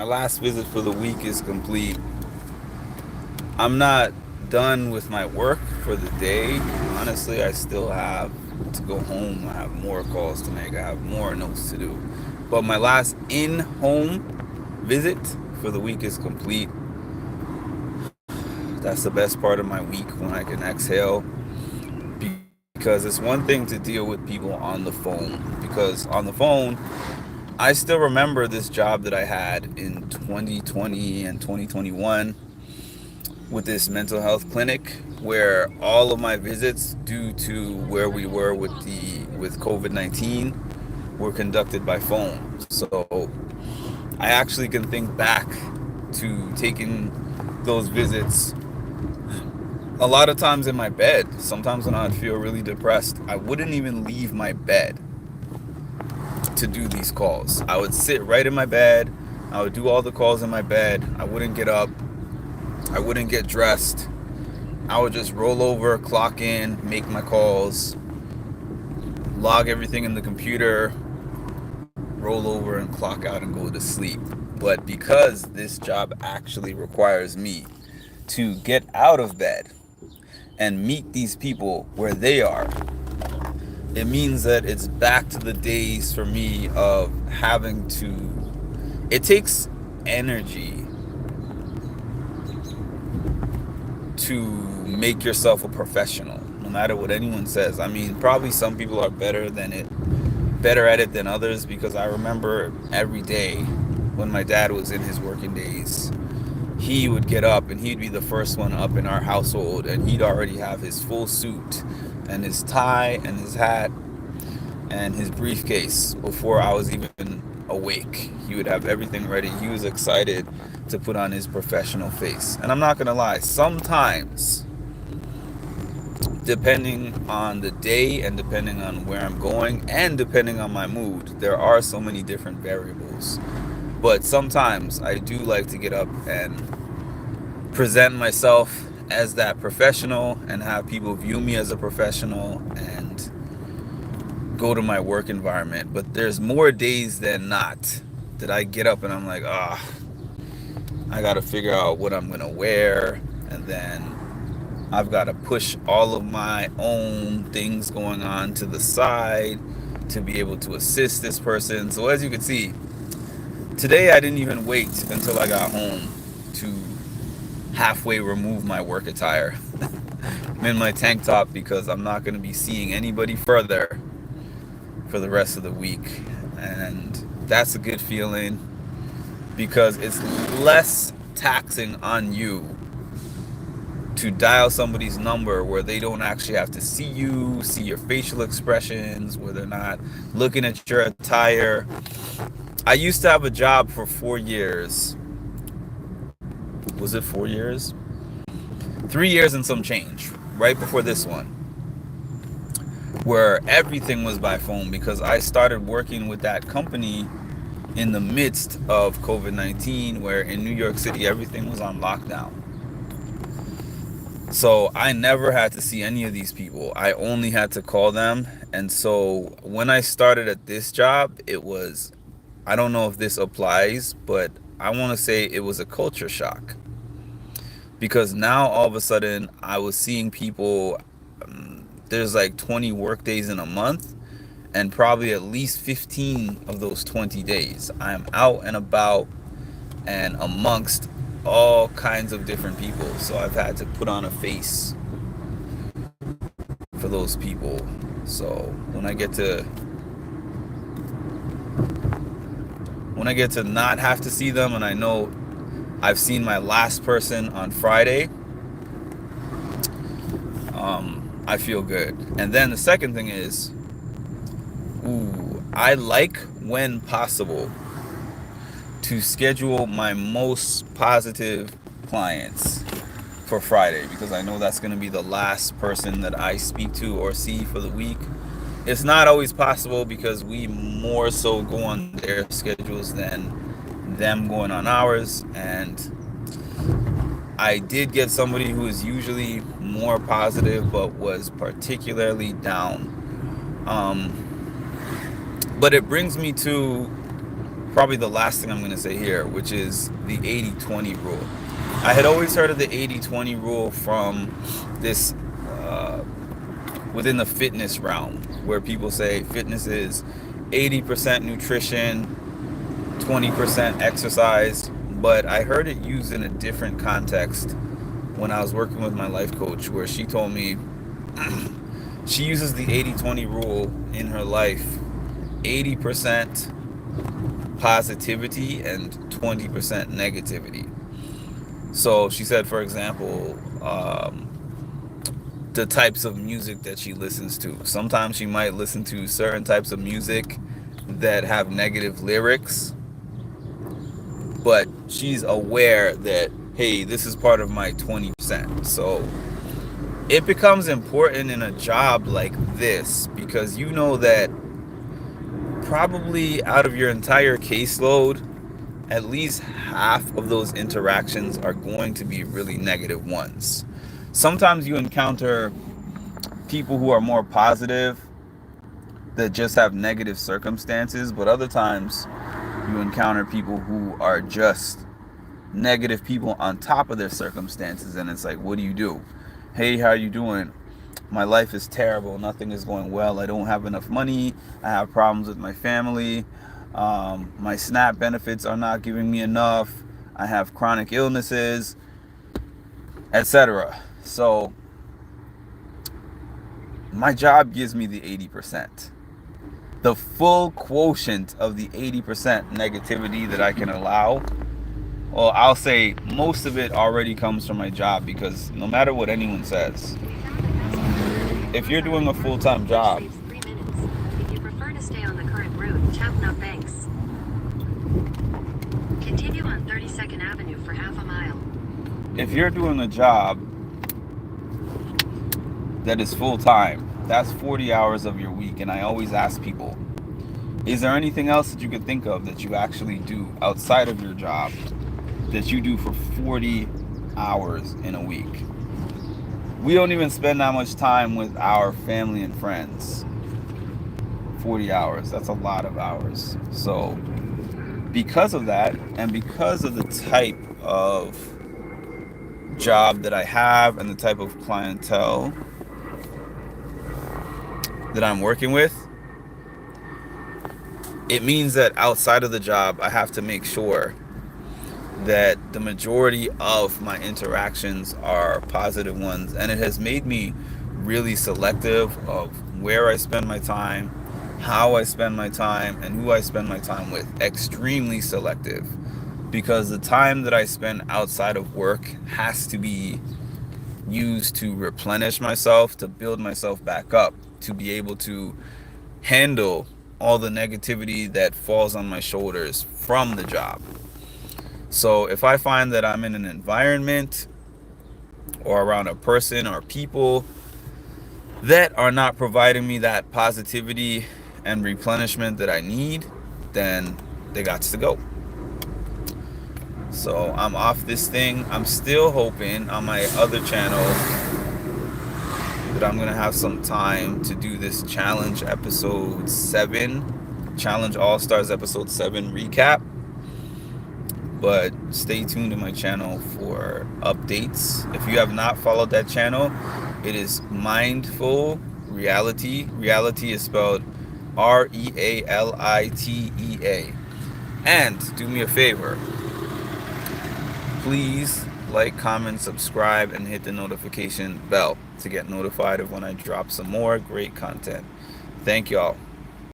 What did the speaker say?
My last visit for the week is complete. I'm not done with my work for the day. Honestly, I still have to go home. I have more calls to make. I have more notes to do. But my last in-home visit for the week is complete. That's the best part of my week when I can exhale because it's one thing to deal with people on the phone. Because on the phone, I still remember this job that I had in 2020 and 2021 with this mental health clinic where all of my visits due to where we were with COVID-19 were conducted by phone. So I actually can think back to taking those visits a lot of times in my bed. Sometimes when I'd feel really depressed, I wouldn't even leave my bed to do these calls. I would sit right in my bed. I would do all the calls in my bed. I wouldn't get up. I wouldn't get dressed. I would just roll over, clock in, make my calls, log everything in the computer, roll over and clock out and go to sleep. But because this job actually requires me to get out of bed and meet these people where they are, it means that it's back to the days for me of having to. It takes energy to make yourself a professional, no matter what anyone says. I mean, probably some people are better at it than others, because I remember every day when my dad was in his working days, he would get up and he'd be the first one up in our household, and he'd already have his full suit and his tie and his hat and his briefcase before I was even awake. He would have everything ready. He was excited to put on his professional face. And I'm not going to lie, sometimes, depending on the day and depending on where I'm going and depending on my mood, there are so many different variables. But sometimes I do like to get up and present myself as that professional and have people view me as a professional and go to my work environment. But there's more days than not that I get up and I'm like, I gotta figure out what I'm gonna wear, and then I've got to push all of my own things going on to the side to be able to assist this person. So as you can see, today I didn't even wait until I got home to halfway remove my work attire. I'm in my tank top because I'm not going to be seeing anybody further for the rest of the week. And that's a good feeling because it's less taxing on you to dial somebody's number where they don't actually have to see you, see your facial expressions, where they're not looking at your attire. I used to have a job for 4 years. Was it 4 years? 3 years and some change, right before this one, where everything was by phone, because I started working with that company in the midst of COVID-19, where in New York City everything was on lockdown. So I never had to see any of these people. I only had to call them. And so when I started at this job, it was, I don't know if this applies, but I want to say it was a culture shock. Because now all of a sudden I was seeing people, there's like 20 work days in a month, and probably at least 15 of those 20 days I'm out and about and amongst all kinds of different people. So I've had to put on a face for those people. So when I get to not have to see them, and I know I've seen my last person on Friday, I feel good. And then the second thing is, I like, when possible, to schedule my most positive clients for Friday, because I know that's going to be the last person that I speak to or see for the week. It's not always possible because we more so go on their schedules than them going on ours. And I did get somebody who is usually more positive but was particularly down. But it brings me to probably the last thing I'm going to say here, which is the 80/20 rule. I had always heard of the 80/20 rule from this within the fitness realm, where people say fitness is 80% nutrition, 20% exercise. But I heard it used in a different context when I was working with my life coach, where she told me she uses the 80/20 rule in her life: 80% positivity and 20% negativity. So she said, for example, the types of music that she listens to. Sometimes she might listen to certain types of music that have negative lyrics, but she's aware that, hey, this is part of my 20%. So it becomes important in a job like this, because you know that probably out of your entire caseload, at least half of those interactions are going to be really negative ones. Sometimes you encounter people who are more positive that just have negative circumstances, but other times you encounter people who are just negative people on top of their circumstances, and it's like, what do you do? Hey, how are you doing? My life is terrible. Nothing is going well. I don't have enough money. I have problems with my family. My SNAP benefits are not giving me enough. I have chronic illnesses, etc. So my job gives me the 80%. The full quotient of the 80% negativity that I can allow, well, I'll say most of it already comes from my job, because no matter what anyone says, if you're doing a full-time job, if you prefer to stay on the current route, Chapna Banks. Continue on 32nd Avenue for half a mile. if you're doing a job that is full-time, that's 40 hours of your week. And I always ask people, is there anything else that you could think of that you actually do outside of your job that you do for 40 hours in a week? We don't even spend that much time with our family and friends. 40 hours, that's a lot of hours. So because of that, and because of the type of job that I have and the type of clientele that I'm working with, it means that outside of the job, I have to make sure that the majority of my interactions are positive ones. And it has made me really selective of where I spend my time, how I spend my time, and who I spend my time with. Extremely selective, because the time that I spend outside of work has to be used to replenish myself, to build myself back up, to be able to handle all the negativity that falls on my shoulders from the job. So if I find that I'm in an environment or around a person or people that are not providing me that positivity and replenishment that I need, then they got to go. So I'm off this thing. I'm still hoping on my other channel that I'm gonna have some time to do this challenge episode 7, challenge all stars episode 7 recap. But stay tuned to my channel for updates. If you have not followed that channel, it is Mindful Reality. Reality is spelled REALITEA. And do me a favor, please like, comment, subscribe, and hit the notification bell to get notified of when I drop some more great content. Thank y'all.